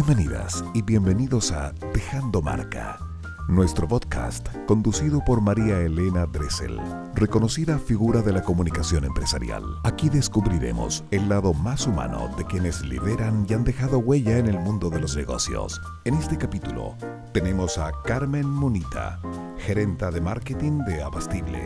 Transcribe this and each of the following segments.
Bienvenidas y bienvenidos a Dejando Marca, nuestro podcast conducido por María Elena Dressel, reconocida figura de la comunicación empresarial. Aquí descubriremos el lado más humano de quienes lideran y han dejado huella en el mundo de los negocios. En este capítulo tenemos a Carmen Munita, gerenta de marketing de Abastible.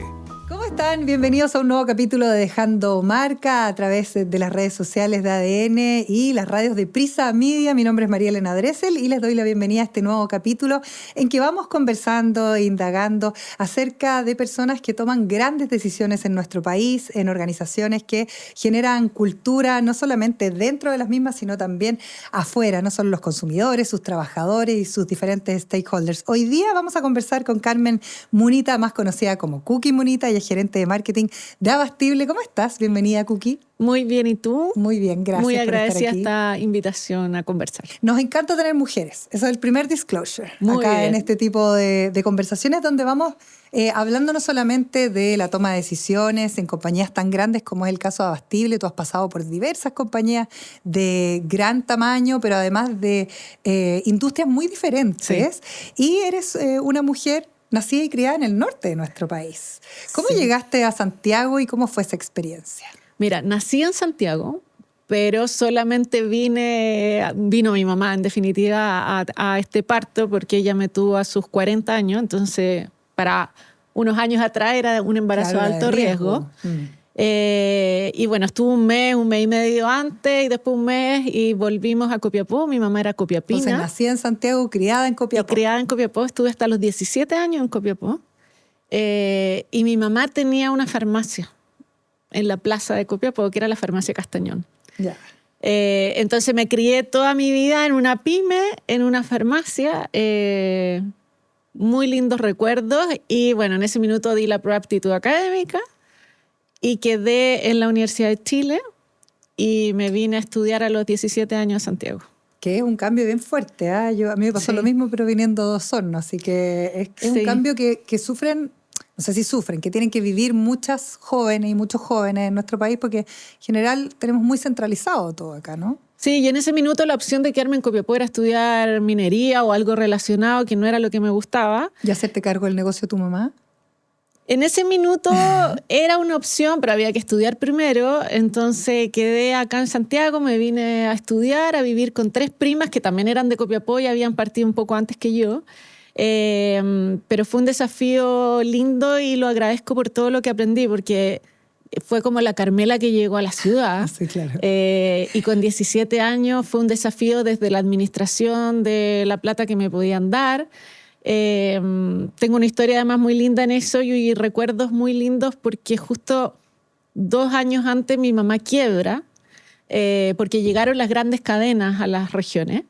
¿Cómo están? Bienvenidos a un nuevo capítulo de Dejando Marca a través de las redes sociales de ADN y las radios de Prisa Media. Mi nombre es María Elena Dressel y les doy la bienvenida a este nuevo capítulo en que vamos conversando e indagando acerca de personas que toman grandes decisiones en nuestro país, en organizaciones que generan cultura no solamente dentro de las mismas, sino también afuera, no solo los consumidores, sus trabajadores y sus diferentes stakeholders. Hoy día vamos a conversar con Carmen Munita, más conocida como Cookie Munita, y es gerente de marketing de Abastible. ¿Cómo estás? Bienvenida, Cookie. Muy bien, ¿y tú? Muy bien, gracias. Muy por agradecida estar aquí. esta invitación a conversar. Nos encanta tener mujeres. Eso es el primer disclosure. Muy acá bien. en este tipo de conversaciones donde vamos hablando no solamente de la toma de decisiones en compañías tan grandes como es el caso de Abastible. Tú has pasado por diversas compañías de gran tamaño, pero además de industrias muy diferentes. Sí. Y eres una mujer nacida y criada en el norte de nuestro país. ¿Cómo llegaste a Santiago y cómo fue esa experiencia? Mira, nací en Santiago, pero solamente vino mi mamá, en definitiva, a este parto porque ella me tuvo a sus 40 años. Entonces, para unos años atrás era un embarazo de alto riesgo. Y bueno, estuve un mes y medio antes y después un mes y volvimos a Copiapó. Mi mamá era copiapina. Entonces nací en Santiago, criada en Copiapó. Y criada en Copiapó, estuve hasta los 17 años en Copiapó. Y mi mamá tenía una farmacia en la plaza de Copiapó, que era la farmacia Castañón. Ya. Entonces me crié toda mi vida en una pyme, en una farmacia. Muy lindos recuerdos. Y bueno, en ese minuto di la prueba de aptitud académica. Y quedé en la Universidad de Chile y me vine a estudiar a los 17 años a Santiago. Que es un cambio bien fuerte. A mí me pasó lo mismo, pero viniendo de Osorno. Así que es un cambio que sufren, no sé si sufren, que tienen que vivir muchas jóvenes y muchos jóvenes en nuestro país porque en general tenemos muy centralizado todo acá, ¿no? Sí, y en ese minuto la opción de quedarme en Copiapó era estudiar minería o algo relacionado que no era lo que me gustaba. ¿Y hacerte cargo del negocio de tu mamá? En ese minuto era una opción, pero había que estudiar primero. Entonces quedé acá en Santiago, me vine a estudiar, a vivir con 3 primas que también eran de Copiapó y habían partido un poco antes que yo. Pero fue un desafío lindo y lo agradezco por todo lo que aprendí, porque fue como la Carmela que llegó a la ciudad. Sí, claro. Y con 17 años fue un desafío desde la administración de la plata que me podían dar. Tengo una historia además muy linda en eso y recuerdos muy lindos porque justo 2 años antes mi mamá quiebra porque llegaron las grandes cadenas a las regiones.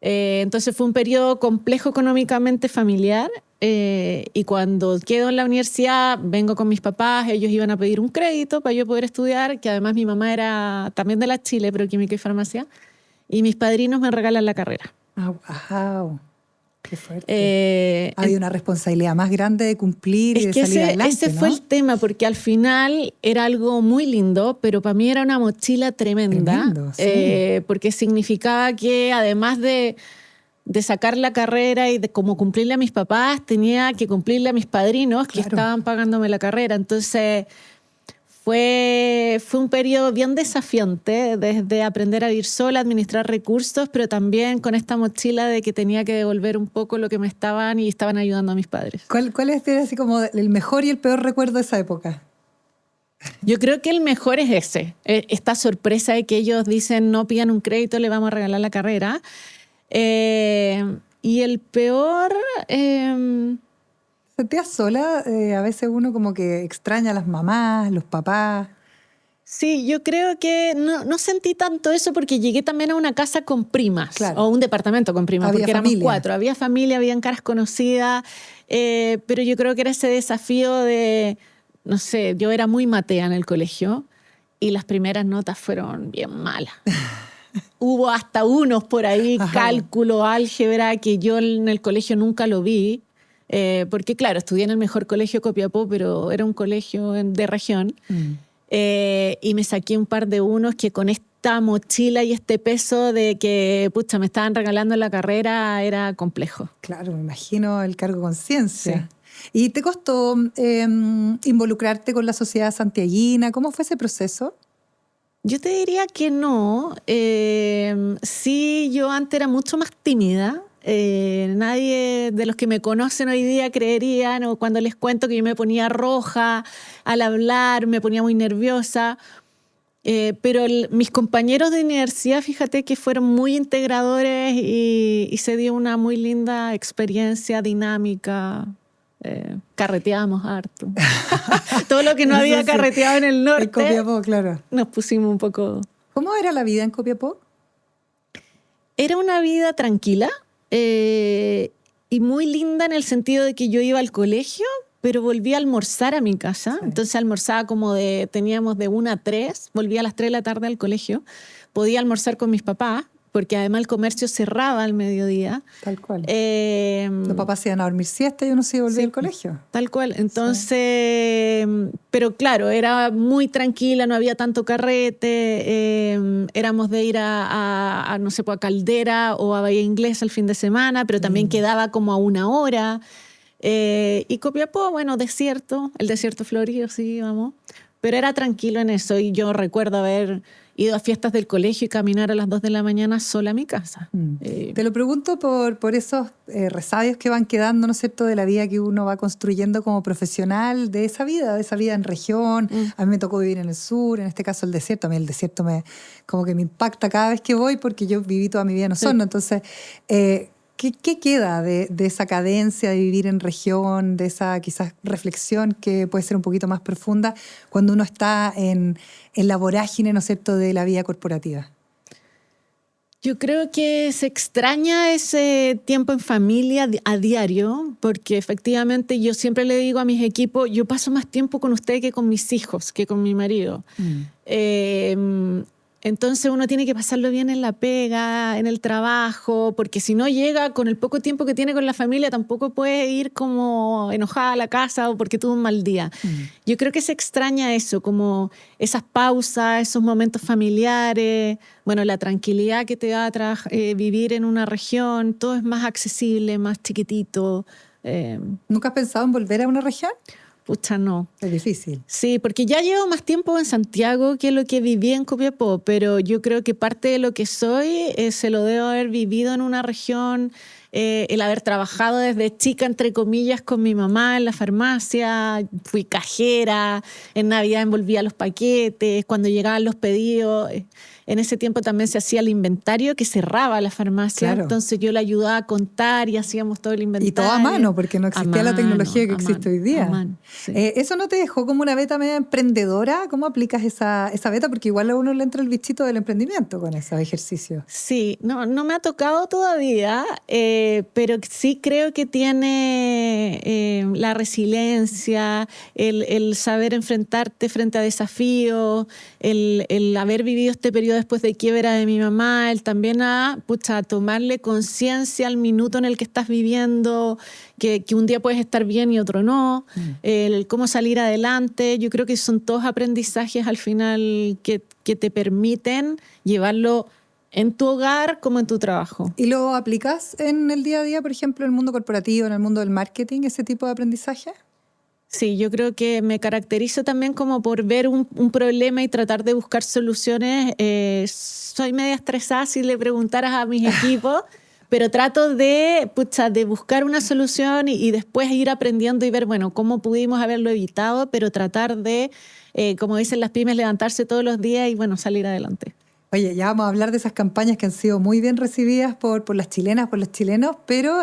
Entonces fue un periodo complejo económicamente familiar y cuando quedo en la universidad vengo con mis papás, ellos iban a pedir un crédito para yo poder estudiar, que además mi mamá era también de la Chile, pero química y farmacia, y mis padrinos me regalan la carrera. ¡Wow! Qué fuerte. Había una responsabilidad más grande de cumplir y de salir adelante, ese ¿no? fue el tema, porque al final era algo muy lindo, pero para mí era una mochila tremenda. Tremendo, sí. Porque significaba que además de sacar la carrera y de como cumplirle a mis papás, tenía que cumplirle a mis padrinos que estaban pagándome la carrera. Entonces fue un periodo bien desafiante, desde aprender a vivir sola, administrar recursos, pero también con esta mochila de que tenía que devolver un poco lo que me estaban ayudando a mis padres. ¿Cuál es así como el mejor y el peor recuerdo de esa época? Yo creo que el mejor es ese, esta sorpresa de que ellos dicen no pidan un crédito, le vamos a regalar la carrera. Y el peor... ¿Sentías sola? A veces uno como que extraña a las mamás, los papás. Sí, yo creo que no sentí tanto eso porque llegué también a una casa con primas, o un departamento con primas, porque éramos 4. Había familia, habían caras conocidas, pero yo creo que era ese desafío de, no sé, yo era muy matea en el colegio y las primeras notas fueron bien malas. Hubo hasta unos por ahí, cálculo, álgebra, que yo en el colegio nunca lo vi. Porque claro, estudié en el mejor colegio de Copiapó, pero era un colegio de región. Y me saqué un par de unos que con esta mochila y este peso de que, pucha, me estaban regalando en la carrera, era complejo. Claro, me imagino el cargo de conciencia. Sí. ¿Y te costó involucrarte con la sociedad santiaguina? ¿Cómo fue ese proceso? Yo te diría que no. Sí, yo antes era mucho más tímida. Nadie de los que me conocen hoy día creerían, o cuando les cuento que yo me ponía roja al hablar, me ponía muy nerviosa. Pero mis compañeros de universidad, fíjate que fueron muy integradores y se dio una muy linda experiencia dinámica. Carreteamos harto. Todo lo que no había carreteado en el norte. En Copiapó, claro. Nos pusimos un poco... ¿Cómo era la vida en Copiapó? Era una vida tranquila y muy linda en el sentido de que yo iba al colegio, pero volvía a almorzar a mi casa. Sí. Entonces almorzaba teníamos de 1 a 3, volvía a las 3 de la tarde al colegio. Podía almorzar con mis papás, porque además el comercio cerraba al mediodía. Tal cual. Los papás se iban a dormir siesta y uno se volvía al colegio. Tal cual. Entonces, pero claro, era muy tranquila, no había tanto carrete. Éramos de ir a no sé, a Caldera o a Bahía Inglesa el fin de semana, pero también quedaba como a 1 hora. Y Copiapó, bueno, desierto, el desierto florido, sí, vamos. Pero era tranquilo en eso y yo recuerdo haber ido a fiestas del colegio y caminar a las 2 de la mañana sola a mi casa. Te lo pregunto por esos resabios que van quedando, ¿no es cierto?, de la vida que uno va construyendo como profesional, de esa vida en región. A mí me tocó vivir en el sur, en este caso el desierto. A mí el desierto como que me impacta cada vez que voy porque yo viví toda mi vida en Osorno. Entonces, ¿qué queda de esa cadencia de vivir en región, de esa quizás reflexión que puede ser un poquito más profunda cuando uno está en la vorágine, ¿no es cierto?, de la vida corporativa? Yo creo que se extraña ese tiempo en familia a diario, porque efectivamente yo siempre le digo a mis equipos, yo paso más tiempo con ustedes que con mis hijos, que con mi marido. Entonces uno tiene que pasarlo bien en la pega, en el trabajo, porque si no llega con el poco tiempo que tiene con la familia, tampoco puede ir como enojada a la casa o porque tuvo un mal día. Yo creo que se extraña eso, como esas pausas, esos momentos familiares, bueno, la tranquilidad que te da vivir en una región, todo es más accesible, más chiquitito. ¿Nunca has pensado en volver a una región? Pucha, no. Es difícil. Sí, porque ya llevo más tiempo en Santiago que lo que viví en Copiapó, pero yo creo que parte de lo que soy se lo debo haber vivido en una región, el haber trabajado desde chica, entre comillas, con mi mamá en la farmacia, fui cajera, en Navidad envolvía los paquetes, cuando llegaban los pedidos. En ese tiempo también se hacía el inventario que cerraba la farmacia, claro. Entonces yo le ayudaba a contar y hacíamos todo el inventario. Y todo a mano, porque no existía la tecnología que existe hoy día. A mano, sí. ¿Eso no te dejó como una beta media emprendedora? ¿Cómo aplicas esa beta? Porque igual a uno le entra el bichito del emprendimiento con esos ejercicios. Sí, no me ha tocado todavía, pero sí creo que tiene la resiliencia, el saber enfrentarte frente a desafíos, el haber vivido este periodo después de quiebra de mi mamá, el también a tomarle conciencia al minuto en el que estás viviendo, que un día puedes estar bien y otro no, el cómo salir adelante. Yo creo que son todos aprendizajes al final que te permiten llevarlo en tu hogar como en tu trabajo. ¿Y lo aplicas en el día a día, por ejemplo, en el mundo corporativo, en el mundo del marketing, ese tipo de aprendizaje? Sí, yo creo que me caracterizo también como por ver un problema y tratar de buscar soluciones. Soy media estresada si le preguntaras a mis equipos, pero trato de buscar una solución y después ir aprendiendo y ver, bueno, cómo pudimos haberlo evitado, pero tratar de, como dicen las pymes, levantarse todos los días y, bueno, salir adelante. Oye, ya vamos a hablar de esas campañas que han sido muy bien recibidas por las chilenas, por los chilenos, pero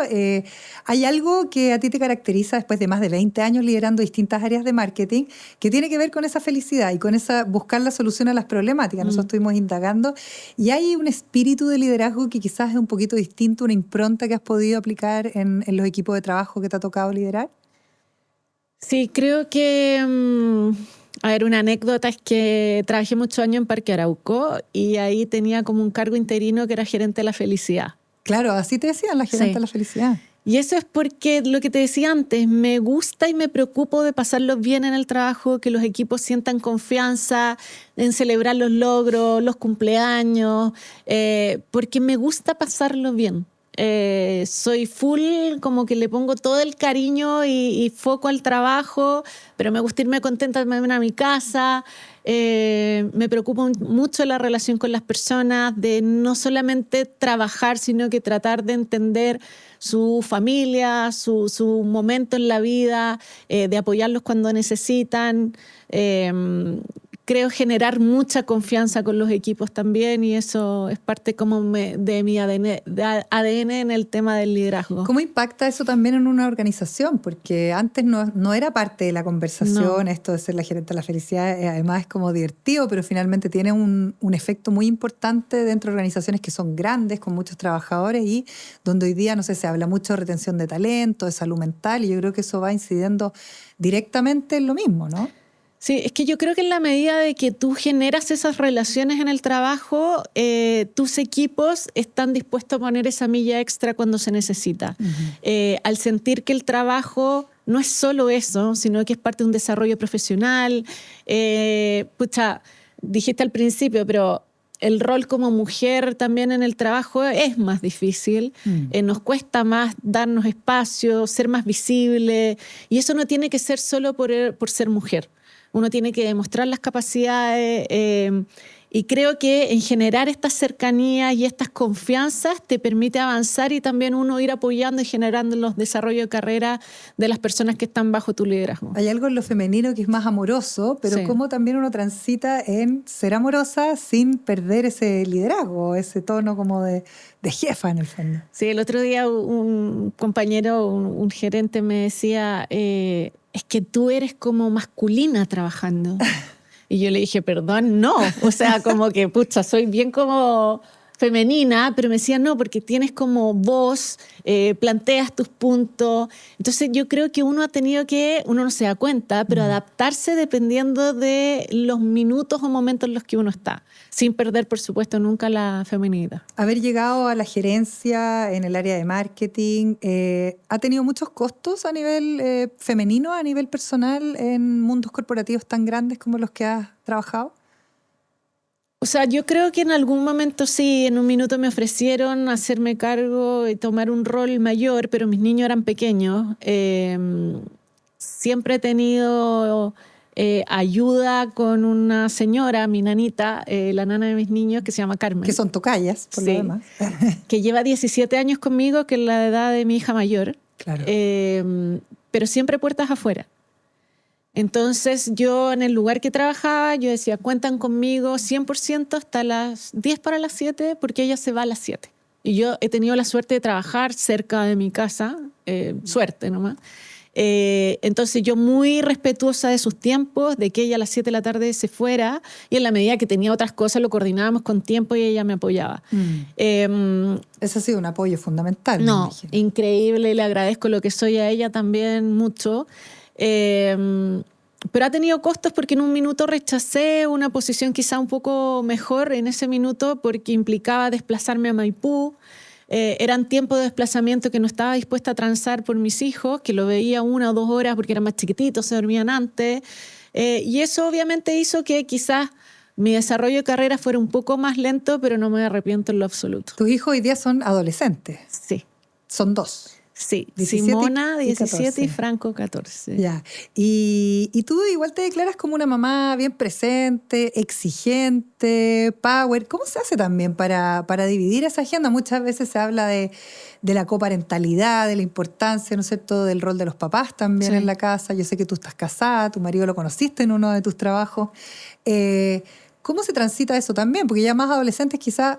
hay algo que a ti te caracteriza después de más de 20 años liderando distintas áreas de marketing, que tiene que ver con esa felicidad y con esa buscar la solución a las problemáticas. Nosotros estuvimos indagando y hay un espíritu de liderazgo que quizás es un poquito distinto, una impronta que has podido aplicar en los equipos de trabajo que te ha tocado liderar. Sí, creo que... A ver, una anécdota es que trabajé muchos años en Parque Arauco y ahí tenía como un cargo interino que era gerente de la felicidad. Claro, así te decían, la gerente de la felicidad. Y eso es porque, lo que te decía antes, me gusta y me preocupo de pasarlo bien en el trabajo, que los equipos sientan confianza en celebrar los logros, los cumpleaños, porque me gusta pasarlo bien. Soy full, como que le pongo todo el cariño y foco al trabajo, pero me gusta irme contenta a mi casa. Me preocupa mucho la relación con las personas, de no solamente trabajar, sino que tratar de entender su familia, su momento en la vida, de apoyarlos cuando necesitan. Creo generar mucha confianza con los equipos también, y eso es parte como de mi ADN en el tema del liderazgo. ¿Cómo impacta eso también en una organización? Porque antes no era parte de la conversación, esto de ser la gerente de la felicidad, además es como divertido, pero finalmente tiene un efecto muy importante dentro de organizaciones que son grandes, con muchos trabajadores, y donde hoy día, no sé, se habla mucho de retención de talento, de salud mental, y yo creo que eso va incidiendo directamente en lo mismo, ¿no? Sí, es que yo creo que en la medida de que tú generas esas relaciones en el trabajo, tus equipos están dispuestos a poner esa milla extra cuando se necesita. Al sentir que el trabajo no es solo eso, sino que es parte de un desarrollo profesional. Dijiste al principio, pero el rol como mujer también en el trabajo es más difícil. Nos cuesta más darnos espacio, ser más visible, y eso no tiene que ser solo por ser mujer. Uno tiene que demostrar las capacidades, y creo que en generar estas cercanías y estas confianzas te permite avanzar, y también uno ir apoyando y generando los desarrollos de carrera de las personas que están bajo tu liderazgo. Hay algo en lo femenino que es más amoroso, pero sí. cómo también uno transita en ser amorosa sin perder ese liderazgo, ese tono como de jefa en el fondo. Sí, el otro día un compañero, un gerente me decía, es que tú eres como masculina trabajando. Y yo le dije, perdón, no. O sea, como que, soy bien como femenina, pero me decía, no, porque tienes como voz, planteas tus puntos. Entonces yo creo que uno ha tenido que, uno no se da cuenta, pero adaptarse dependiendo de los minutos o momentos en los que uno está, sin perder, por supuesto, nunca la feminidad. Haber llegado a la gerencia en el área de marketing, ¿ha tenido muchos costos a nivel femenino, a nivel personal, en mundos corporativos tan grandes como los que has trabajado? O sea, yo creo que en algún momento sí, en un minuto me ofrecieron hacerme cargo y tomar un rol mayor, pero mis niños eran pequeños. Siempre he tenido ayuda con una señora, mi nanita, la nana de mis niños, que se llama Carmen. Que son tocayas, por lo demás. Que lleva 17 años conmigo, que es la edad de mi hija mayor. Claro. Pero siempre puertas afuera. Entonces yo en el lugar que trabajaba, yo decía, cuentan conmigo 100% hasta las 10 para las 7, porque ella se va a las 7. Y yo he tenido la suerte de trabajar cerca de mi casa, suerte nomás. Entonces yo muy respetuosa de sus tiempos, de que ella a las 7 de la tarde se fuera, y en la medida que tenía otras cosas lo coordinábamos con tiempo y ella me apoyaba. Ese ha sido un apoyo fundamental. No, increíble, le agradezco lo que soy a ella también mucho. Pero ha tenido costos porque en un minuto rechacé una posición quizá un poco mejor en ese minuto, porque implicaba desplazarme a Maipú. Eran tiempos de desplazamiento que no estaba dispuesta a transar por mis hijos, que lo veía 1 o 2 horas porque eran más chiquititos, se dormían antes. Y eso obviamente hizo que quizás mi desarrollo de carrera fuera un poco más lento, pero no me arrepiento en lo absoluto. ¿Tus hijos hoy día son adolescentes? Sí. Son 2. Sí, 17 Simona, y 17 y Franco, 14. Ya. Y tú igual te declaras como una mamá bien presente, exigente, power. ¿Cómo se hace también para dividir esa agenda? Muchas veces se habla de la coparentalidad, de la importancia, ¿no es cierto?, del rol de los papás también en la casa. Yo sé que tú estás casada, tu marido lo conociste en uno de tus trabajos. ¿Cómo se transita eso también? Porque ya más adolescentes quizás...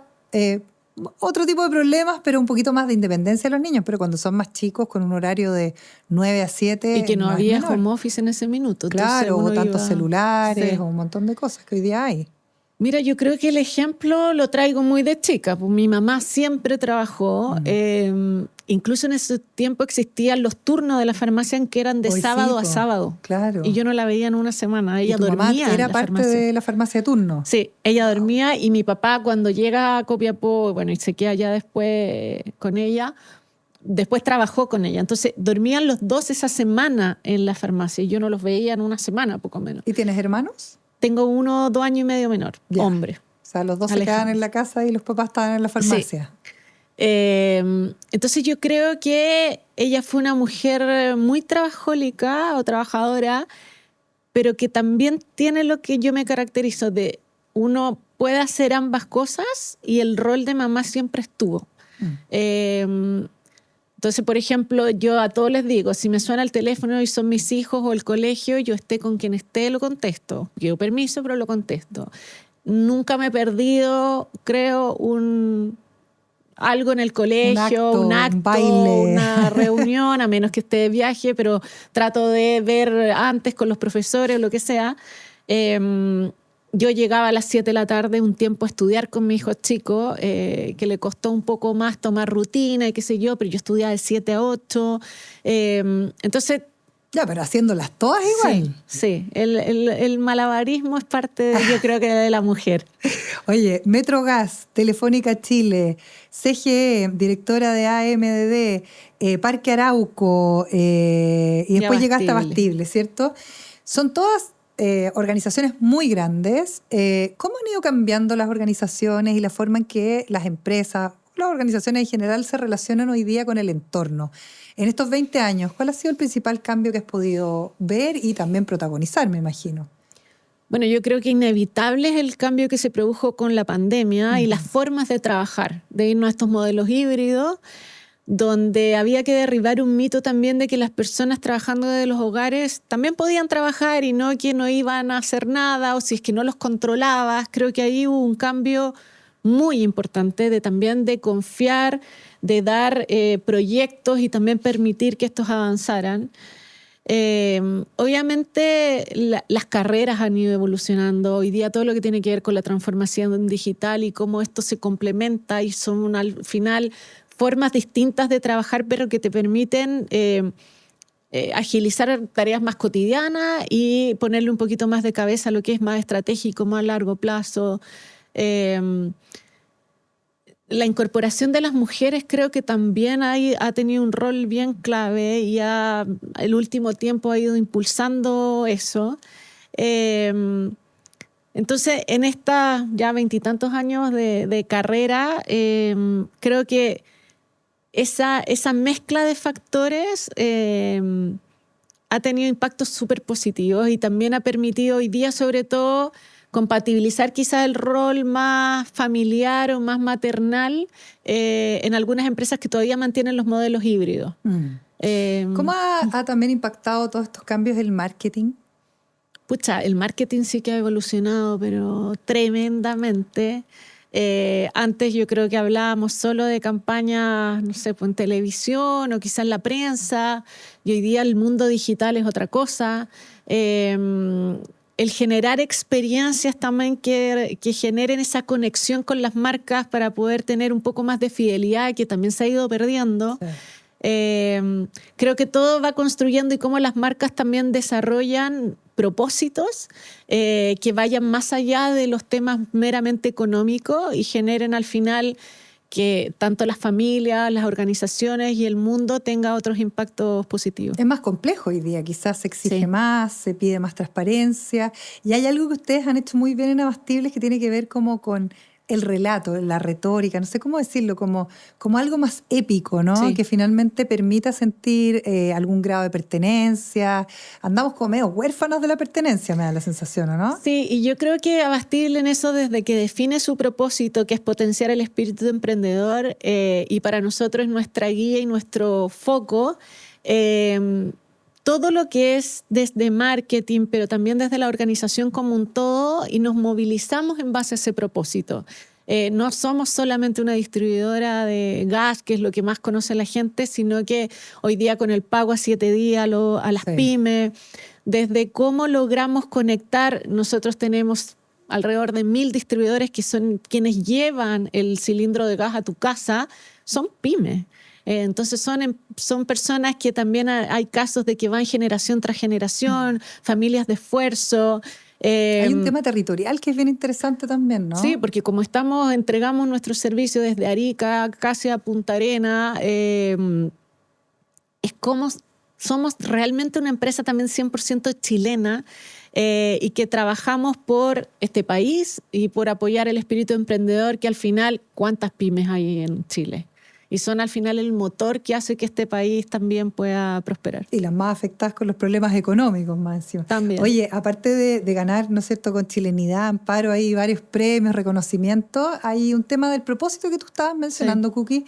otro tipo de problemas, pero un poquito más de independencia de los niños, pero cuando son más chicos, con un horario de 9 a 7... Y que no había home office en ese minuto. Claro, o tantos celulares, sí, o un montón de cosas que hoy día hay. Mira, yo creo que el ejemplo lo traigo muy de chica. Pues mi mamá siempre trabajó. Incluso en ese tiempo existían los turnos de la farmacia en que eran de sábado a sábado. Claro. Y yo no la veía en una semana. Ella dormía mamá era en la parte farmacia. de la farmacia de turno. Sí, ella dormía, y mi papá cuando llega a Copiapó, bueno, y se queda ya después con ella, después trabajó con ella. Entonces dormían los dos esa semana en la farmacia y yo no los veía en una semana, poco menos. ¿Y tienes hermanos? Tengo uno 2 años y medio menor, Ya. hombre. O sea, los dos se quedaban en la casa y los papás estaban en la farmacia. Sí. Entonces yo creo que ella fue una mujer muy trabajólica o trabajadora, pero que también tiene lo que yo me caracterizo de uno puede hacer ambas cosas y el rol de mamá siempre estuvo. Entonces, por ejemplo, yo a todos les digo, si me suena el teléfono y son mis hijos o el colegio, yo esté con quien esté, lo contesto. Pido permiso, pero lo contesto. Nunca me he perdido, creo, algo en el colegio, un acto, un baile, una reunión, a menos que esté de viaje, pero trato de ver antes con los profesores o lo que sea. Yo llegaba a las 7 de la tarde un tiempo a estudiar con mi hijo chico, que le costó un poco más tomar rutina y qué sé yo, pero yo estudiaba de 7 a 8. Entonces... Ya, pero haciéndolas todas igual. Sí, el malabarismo es parte, yo creo que de la mujer. Oye, Metrogas, Telefónica Chile, CGE, directora de AMDD, Parque Arauco, y después llegaste a Bastible, ¿cierto? Son todas organizaciones muy grandes. ¿Cómo han ido cambiando las organizaciones y la forma en que las empresas, las organizaciones en general, se relacionan hoy día con el entorno? En estos 20 años, ¿cuál ha sido el principal cambio que has podido ver y también protagonizar, me imagino? Bueno, yo creo que inevitable es el cambio que se produjo con la pandemia y las formas de trabajar, de irnos a estos modelos híbridos, donde había que derribar un mito también de que las personas trabajando desde los hogares también podían trabajar y no que no iban a hacer nada o si es que no los controlabas. Creo que ahí hubo un cambio muy importante también de confiar, de dar proyectos y también permitir que estos avanzaran. Obviamente las carreras han ido evolucionando. Hoy día todo lo que tiene que ver con la transformación digital y cómo esto se complementa y son al final formas distintas de trabajar, pero que te permiten agilizar tareas más cotidianas y ponerle un poquito más de cabeza a lo que es más estratégico, más a largo plazo. La incorporación de las mujeres creo que también ha tenido un rol bien clave y el último tiempo ha ido impulsando eso. Entonces, en estas ya 20 y tantos años de carrera, creo que esa mezcla de factores ha tenido impactos súper positivos y también ha permitido hoy día, sobre todo, compatibilizar quizás el rol más familiar o más maternal en algunas empresas que todavía mantienen los modelos híbridos. ¿Cómo ha también impactado todos estos cambios el marketing? Pucha, el marketing sí que ha evolucionado, pero tremendamente. Antes yo creo que hablábamos solo de campañas, no sé, pues en televisión o quizás en la prensa, y hoy día el mundo digital es otra cosa. El generar experiencias también que generen esa conexión con las marcas para poder tener un poco más de fidelidad, que también se ha ido perdiendo. Sí. Creo que todo va construyendo y cómo las marcas también desarrollan propósitos que vayan más allá de los temas meramente económicos y generen al final que tanto las familias, las organizaciones y el mundo tenga otros impactos positivos. Es más complejo hoy día, quizás se exige más, se pide más transparencia. Y hay algo que ustedes han hecho muy bien en Abastibles que tiene que ver como con el relato, la retórica, no sé cómo decirlo, como algo más épico, ¿no? Sí. Que finalmente permita sentir algún grado de pertenencia. Andamos como medio huérfanos de la pertenencia, me da la sensación, ¿no? Sí, y yo creo que Abastible en eso, desde que define su propósito, que es potenciar el espíritu emprendedor, y para nosotros es nuestra guía y nuestro foco, todo lo que es desde marketing, pero también desde la organización como un todo, y nos movilizamos en base a ese propósito. No somos solamente una distribuidora de gas, que es lo que más conoce la gente, sino que hoy día con el pago a 7 días a las pymes, desde cómo logramos conectar, nosotros tenemos alrededor de 1.000 distribuidores que son quienes llevan el cilindro de gas a tu casa, son pymes. Entonces son personas que también hay casos de que van generación tras generación, familias de esfuerzo. Hay un tema territorial que es bien interesante también, ¿no? Sí, porque como entregamos nuestro servicio desde Arica casi a Punta Arena, es como somos realmente una empresa también 100% chilena, y que trabajamos por este país y por apoyar el espíritu emprendedor, que al final, ¿cuántas pymes hay en Chile? Y son al final el motor que hace que este país también pueda prosperar. Y las más afectadas con los problemas económicos más encima. También. Oye, aparte de ganar, ¿no es cierto?, con chilenidad, amparo, hay varios premios, reconocimientos. Hay un tema del propósito que tú estabas mencionando, sí. Cookie.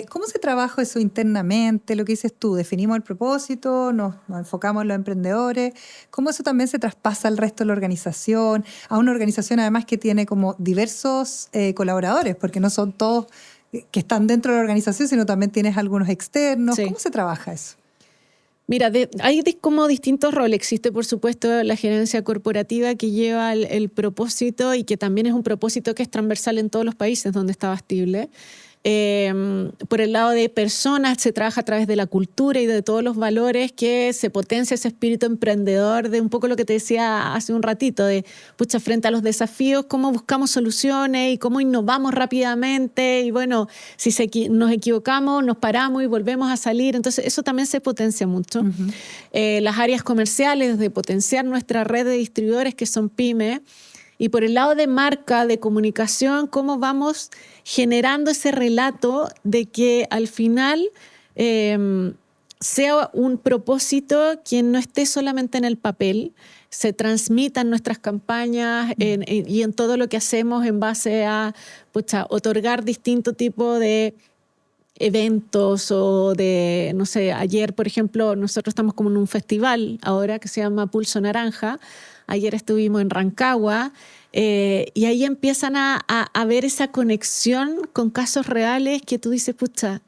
¿Cómo se trabaja eso internamente? Lo que dices tú, definimos el propósito, nos enfocamos en los emprendedores. ¿Cómo eso también se traspasa al resto de la organización? A una organización además que tiene como diversos colaboradores, porque no son todos que están dentro de la organización, sino también tienes algunos externos. Sí. ¿Cómo se trabaja eso? Mira, hay como distintos roles. Existe, por supuesto, la gerencia corporativa que lleva el propósito y que también es un propósito que es transversal en todos los países donde está Bastible. Por el lado de personas se trabaja a través de la cultura y de todos los valores que se potencia ese espíritu emprendedor, de un poco lo que te decía hace un ratito, de pucha, frente a los desafíos, cómo buscamos soluciones y cómo innovamos rápidamente, y bueno, si nos equivocamos, nos paramos y volvemos a salir. Entonces eso también se potencia mucho. Uh-huh. Las áreas comerciales, de potenciar nuestra red de distribuidores que son pymes. Y por el lado de marca, de comunicación, cómo vamos generando ese relato de que al final sea un propósito que no esté solamente en el papel, se transmita en nuestras campañas y en todo lo que hacemos en base a otorgar distinto tipo de eventos o de, no sé, ayer, por ejemplo, nosotros estamos como en un festival ahora que se llama Pulso Naranja. Ayer estuvimos en Rancagua y ahí empiezan a ver esa conexión con casos reales que tú dices, pucha,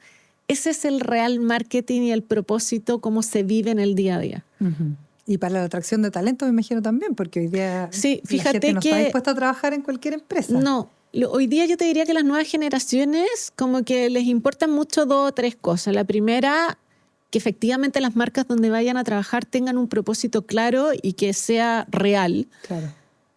ese es el real marketing y el propósito, cómo se vive en el día a día. Uh-huh. Y para la atracción de talento me imagino también, porque hoy día sí, fíjate la gente no está dispuesta a trabajar en cualquier empresa. No, hoy día yo te diría que las nuevas generaciones como que les importan mucho 2 o 3 cosas. La primera, que efectivamente las marcas donde vayan a trabajar tengan un propósito claro y que sea real. Claro.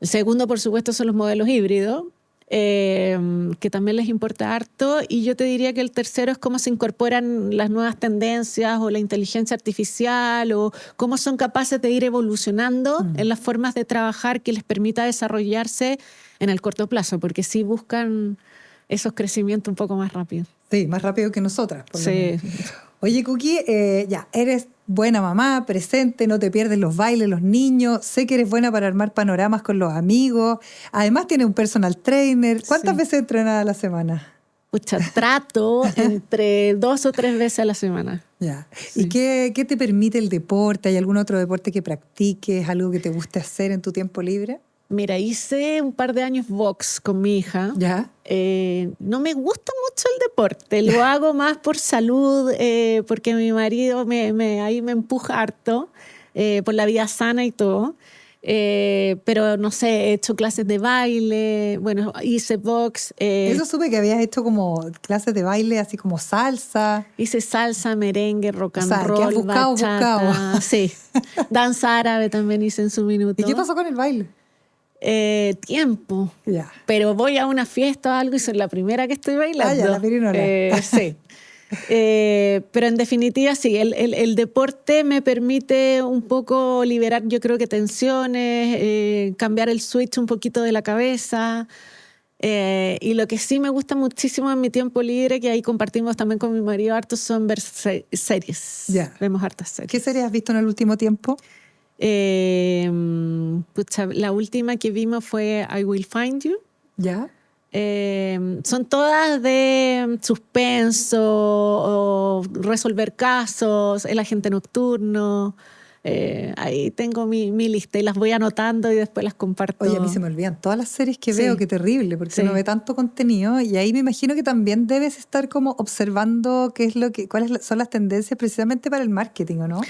El segundo, por supuesto, son los modelos híbridos, que también les importa harto. Y yo te diría que el tercero es cómo se incorporan las nuevas tendencias o la inteligencia artificial o cómo son capaces de ir evolucionando en las formas de trabajar que les permita desarrollarse en el corto plazo, porque sí buscan esos crecimientos un poco más rápidos. Sí, más rápido que nosotras. Por sí. Lo menos. Oye, Cookie, ya, eres buena mamá, presente, no te pierdes los bailes, los niños. Sé que eres buena para armar panoramas con los amigos. Además, tienes un personal trainer. ¿Cuántas veces entrenas a la semana? Pucha, trato entre 2 o 3 veces a la semana. Ya. Sí. ¿Y qué te permite el deporte? ¿Hay algún otro deporte que practiques? ¿Algo que te guste hacer en tu tiempo libre? Mira, hice un par de años box con mi hija. ¿Ya? No me gusta mucho el deporte, lo hago más por salud, porque mi marido ahí me empuja harto, por la vida sana y todo. Pero no sé, he hecho clases de baile, bueno, hice box. Eso supe que habías hecho como clases de baile, así como salsa. Hice salsa, merengue, rock and roll, que has buscado. Sí, danza árabe también hice en su minuto. ¿Y qué pasó con el baile? Tiempo. Yeah. Pero voy a una fiesta o algo y soy la primera que estoy bailando. Ya, la pirinola. Sí. Pero en definitiva, sí, el deporte me permite un poco liberar, yo creo que tensiones, cambiar el switch un poquito de la cabeza. Y lo que sí me gusta muchísimo en mi tiempo libre, que ahí compartimos también con mi marido harto, son ver series. Yeah. Vemos hartas series. ¿Qué series has visto en el último tiempo? La última que vimos fue I Will Find You. ¿Ya? Son todas de suspenso o resolver casos, el agente nocturno. Ahí tengo mi lista y las voy anotando y después las comparto. Oye, a mí se me olvidan todas las series que veo, qué terrible, porque uno ve tanto contenido y ahí me imagino que también debes estar como observando cuáles son las tendencias precisamente para el marketing, ¿o no?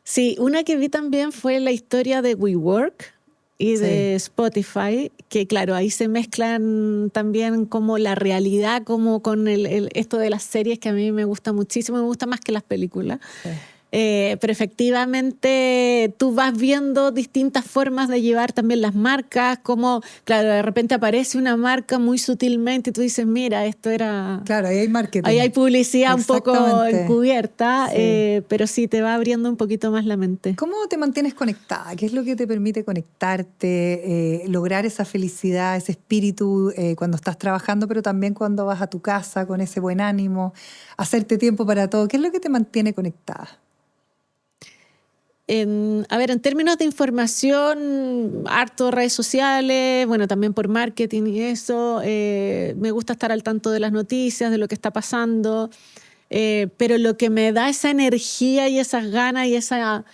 Sí, una que vi también fue la historia de WeWork y de Spotify, que claro, ahí se mezclan también como la realidad, como con esto de las series que a mí me gusta muchísimo, me gusta más que las películas. Sí. Pero efectivamente tú vas viendo distintas formas de llevar también las marcas, como, claro, de repente aparece una marca muy sutilmente y tú dices, mira, esto era... Claro, ahí hay marketing. Ahí hay publicidad un poco encubierta, Sí. pero sí te va abriendo un poquito más la mente. ¿Cómo te mantienes conectada? ¿Qué es lo que te permite conectarte, lograr esa felicidad, ese espíritu cuando estás trabajando, pero también cuando vas a tu casa con ese buen ánimo, hacerte tiempo para todo? ¿Qué es lo que te mantiene conectada? En términos de información, harto redes sociales, bueno, también por marketing y eso. Me gusta estar al tanto de las noticias, de lo que está pasando. Pero lo que me da esa energía y esas ganas y esa...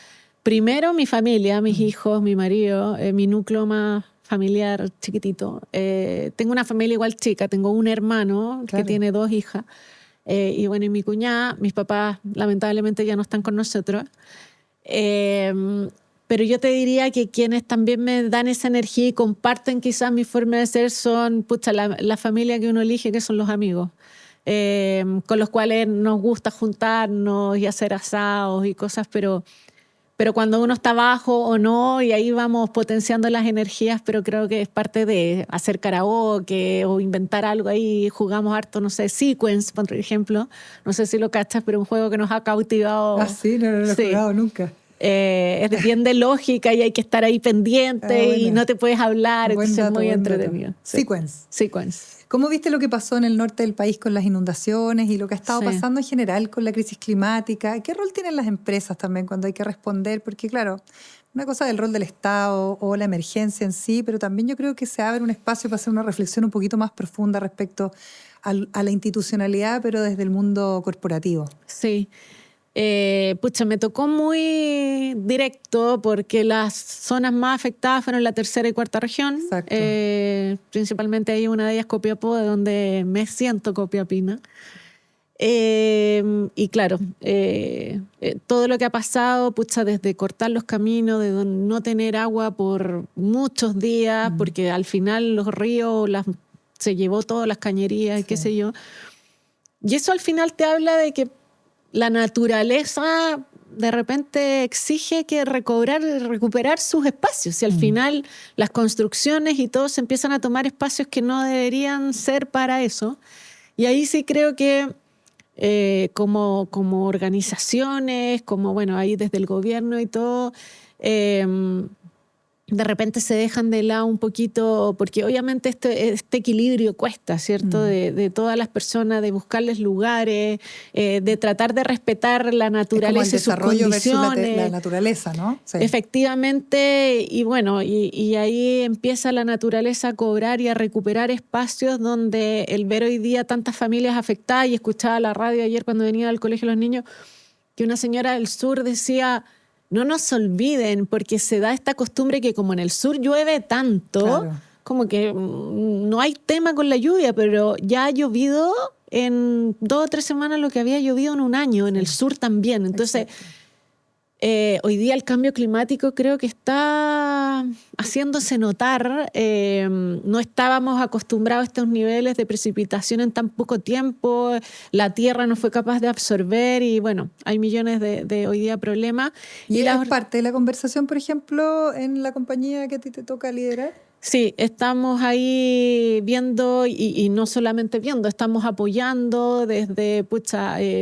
Primero, mi familia, mis hijos, mi marido, mi núcleo más familiar chiquitito. Tengo una familia igual chica, tengo un hermano que tiene 2 hijas. Y bueno, y mi cuñada, mis papás lamentablemente ya no están con nosotros. Pero yo te diría que quienes también me dan esa energía y comparten quizás mi forma de ser son la familia que uno elige, que son los amigos, con los cuales nos gusta juntarnos y hacer asados y cosas, pero cuando uno está bajo o no, y ahí vamos potenciando las energías, pero creo que es parte de hacer karaoke o inventar algo ahí. Jugamos harto, no sé, Sequence, por ejemplo. No sé si lo cachas, pero un juego que nos ha cautivado. Ah, sí, no lo he jugado nunca. Es bien de lógica y hay que estar ahí pendiente y no te puedes hablar, entonces es muy entretenido. Sí. Sequence. ¿Cómo viste lo que pasó en el norte del país con las inundaciones y lo que ha estado pasando en general con la crisis climática? ¿Qué rol tienen las empresas también cuando hay que responder? Porque claro, una cosa del rol del Estado o la emergencia en sí, pero también yo creo que se abre un espacio para hacer una reflexión un poquito más profunda respecto a la institucionalidad, pero desde el mundo corporativo. Sí. Me tocó muy directo porque las zonas más afectadas fueron la 3ª y 4ª región. Principalmente hay una de ellas, Copiapó, de donde me siento copiapina. Y claro, todo lo que ha pasado, desde cortar los caminos, de no tener agua por muchos días, porque al final los ríos se llevó todas las cañerías y qué sé yo. Y eso al final te habla de que la naturaleza de repente exige que recuperar sus espacios. Y al final las construcciones y todo se empiezan a tomar espacios que no deberían ser para eso. Y ahí sí creo que como organizaciones, como bueno, ahí desde el gobierno y todo, de repente se dejan de lado un poquito, porque obviamente este equilibrio cuesta, ¿cierto? De todas las personas, de buscarles lugares, de tratar de respetar la naturaleza y sus condiciones. La naturaleza, ¿no? Sí. Efectivamente, y bueno, y ahí empieza la naturaleza a cobrar y a recuperar espacios donde el ver hoy día tantas familias afectadas, y escuchaba la radio ayer cuando venía al colegio los niños, que una señora del sur decía... No nos olviden, porque se da esta costumbre que como en el sur llueve tanto, como que no hay tema con la lluvia, pero ya ha llovido en 2 o 3 semanas lo que había llovido en un año, en el sur también. Entonces, hoy día el cambio climático creo que está haciéndose notar. No estábamos acostumbrados a estos niveles de precipitación en tan poco tiempo. La tierra no fue capaz de absorber y bueno, hay millones de hoy día problemas. ¿Y es parte de la conversación, por ejemplo, en la compañía que a ti te toca liderar? Sí, estamos ahí viendo y no solamente viendo, estamos apoyando desde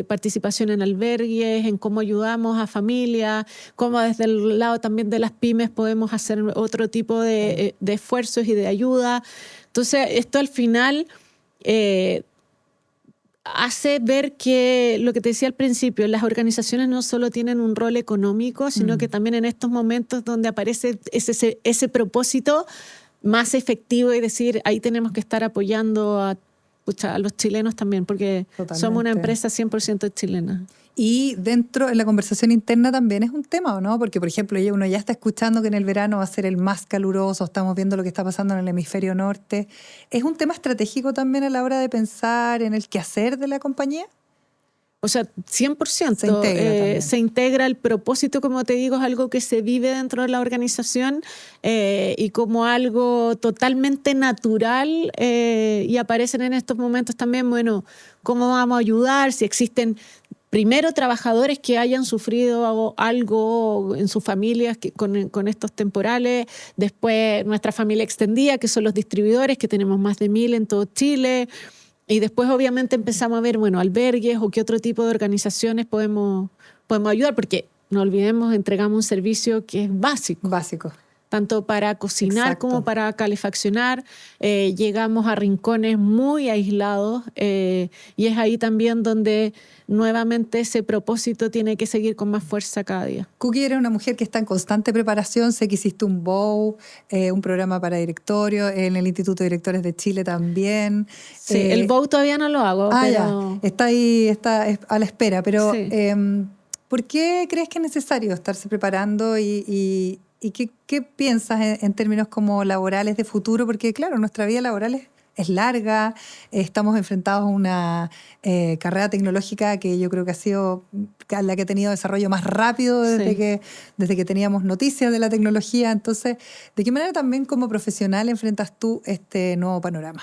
participación en albergues, en cómo ayudamos a familias, cómo desde el lado también de las pymes podemos hacer otro tipo de esfuerzos y de ayuda. Entonces, esto al final hace ver que, lo que te decía al principio, las organizaciones no solo tienen un rol económico, sino que también en estos momentos donde aparece ese propósito más efectivo y decir, ahí tenemos que estar apoyando a los chilenos también, porque somos una empresa 100% chilena. Y dentro de la conversación interna también es un tema, ¿o no? Porque, por ejemplo, uno ya está escuchando que en el verano va a ser el más caluroso, estamos viendo lo que está pasando en el hemisferio norte. ¿Es un tema estratégico también a la hora de pensar en el quehacer de la compañía? O sea, 100% se integra el propósito, como te digo, es algo que se vive dentro de la organización y como algo totalmente natural y aparecen en estos momentos también, bueno, cómo vamos a ayudar, si existen primero trabajadores que hayan sufrido algo en sus familias con estos temporales, después nuestra familia extendida, que son los distribuidores, que tenemos más de 1.000 en todo Chile, y después obviamente empezamos a ver, bueno, albergues o qué otro tipo de organizaciones podemos ayudar, porque no olvidemos, entregamos un servicio que es básico. Básico. Tanto para cocinar Exacto. como para calefaccionar. Llegamos a rincones muy aislados y es ahí también donde nuevamente ese propósito tiene que seguir con más fuerza cada día. Cookie, eres una mujer que está en constante preparación. Sé que hiciste un BOW, un programa para directorio, en el Instituto de Directores de Chile también. Sí, el BOW todavía no lo hago. Pero... ya, está ahí, está a la espera. Pero Sí. ¿por qué crees que es necesario estarse preparando y qué piensas en términos como laborales de futuro? Porque claro, nuestra vida laboral es larga, estamos enfrentados a una carrera tecnológica que yo creo que ha sido la que ha tenido desarrollo más rápido desde que teníamos noticias de la tecnología. Entonces, ¿de qué manera también como profesional enfrentas tú este nuevo panorama?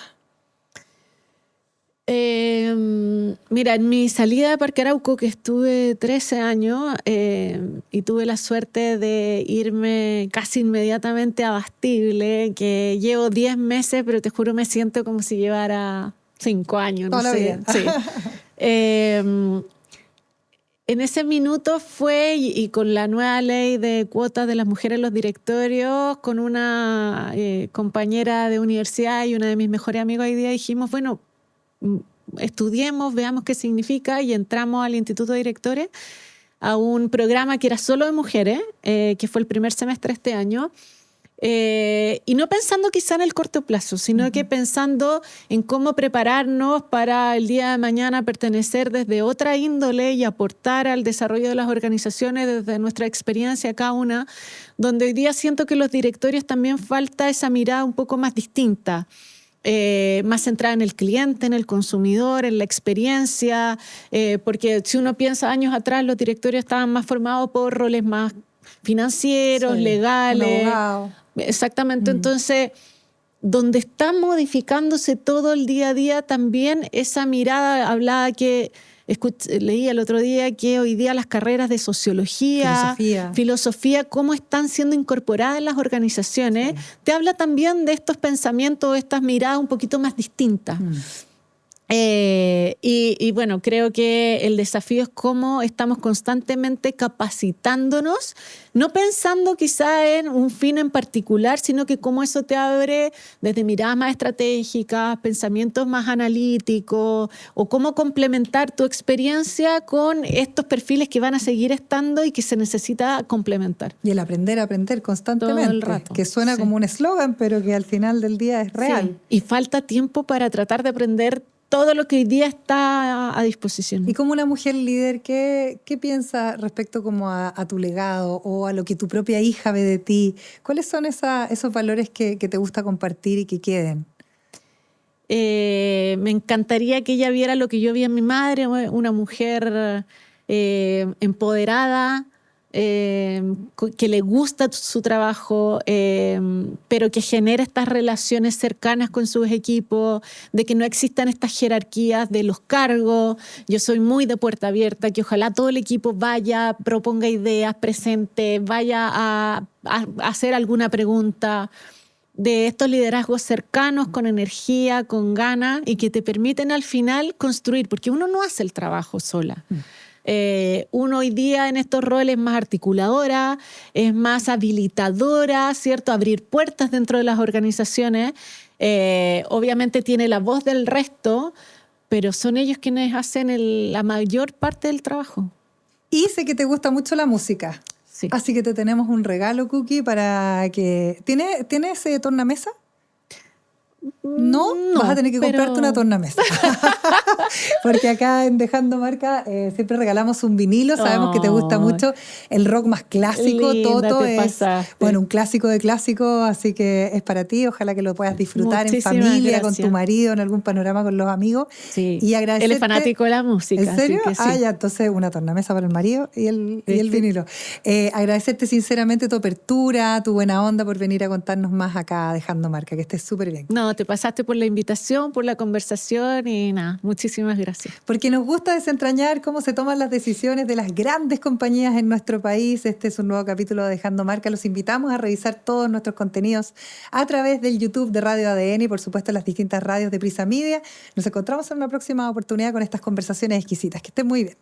Mira, en mi salida de Parque Arauco, que estuve 13 años y tuve la suerte de irme casi inmediatamente a Bastible, que llevo 10 meses, pero te juro me siento como si llevara 5 años. Toda no la sé. vida. Sí. En ese minuto fue, y con la nueva ley de cuotas de las mujeres en los directorios, con una compañera de universidad y una de mis mejores amigos hoy día, dijimos, bueno, estudiemos, veamos qué significa, y entramos al Instituto de Directores a un programa que era solo de mujeres, que fue el primer semestre este año, y no pensando quizá en el corto plazo, sino que pensando en cómo prepararnos para el día de mañana pertenecer desde otra índole y aportar al desarrollo de las organizaciones desde nuestra experiencia cada una, donde hoy día siento que los directorios también falta esa mirada un poco más distinta. Más centrada en el cliente, en el consumidor, en la experiencia, porque si uno piensa años atrás, los directorios estaban más formados por roles más financieros, legales. Un abogado. Exactamente, entonces, donde está modificándose todo el día a día, también esa mirada hablada que leí el otro día, que hoy día las carreras de sociología, filosofía, cómo están siendo incorporadas en las organizaciones, te habla también de estos pensamientos, de estas miradas un poquito más distintas. Y bueno, creo que el desafío es cómo estamos constantemente capacitándonos, no pensando quizá en un fin en particular, sino que cómo eso te abre desde miradas más estratégicas, pensamientos más analíticos, o cómo complementar tu experiencia con estos perfiles que van a seguir estando y que se necesita complementar. Y el aprender constantemente, todo el rato, que suena como un eslogan, pero que al final del día es real. Sí. Y falta tiempo para tratar de aprender todo lo que hoy día está a disposición. Y como una mujer líder, ¿qué piensas respecto como a tu legado o a lo que tu propia hija ve de ti? ¿Cuáles son esos valores que te gusta compartir y que queden? Me encantaría que ella viera lo que yo vi en mi madre, una mujer empoderada, que le gusta su trabajo, pero que genera estas relaciones cercanas con sus equipos, de que no existan estas jerarquías de los cargos. Yo soy muy de puerta abierta, que ojalá todo el equipo vaya, proponga ideas, presente, vaya a hacer alguna pregunta, de estos liderazgos cercanos, con energía, con ganas, y que te permiten al final construir, porque uno no hace el trabajo sola. Uno hoy día en estos roles es más articuladora, es más habilitadora, ¿cierto? Abrir puertas dentro de las organizaciones. Obviamente tiene la voz del resto, pero son ellos quienes hacen la mayor parte del trabajo. Y sé que te gusta mucho la música. Sí. Así que te tenemos un regalo, Cookie, para que... ¿Tienes tornamesa? No, vas a tener que comprarte una tornamesa. Porque acá en Dejando Marca siempre regalamos un vinilo. Sabemos que te gusta mucho el rock más clásico. Linda, Toto te es pasaste. bueno, un clásico de clásicos, así que es para ti. Ojalá que lo puedas disfrutar Muchísimas en familia, gracias. con tu marido, en algún panorama con los amigos. Sí. Y agradecerte. Él es fanático de la música. ¿En serio? Así que sí. Ya, entonces una tornamesa para el marido y el vinilo. Agradecerte sinceramente tu apertura, tu buena onda por venir a contarnos más acá Dejando Marca, que estés súper bien. No, te pasaste, por la invitación, por la conversación y nada, muchísimas gracias. Porque nos gusta desentrañar cómo se toman las decisiones de las grandes compañías en nuestro país. Este es un nuevo capítulo de Dejando Marca. Los invitamos a revisar todos nuestros contenidos a través del YouTube de Radio ADN y, por supuesto, las distintas radios de Prisa Media. Nos encontramos en una próxima oportunidad con estas conversaciones exquisitas. Que estén muy bien.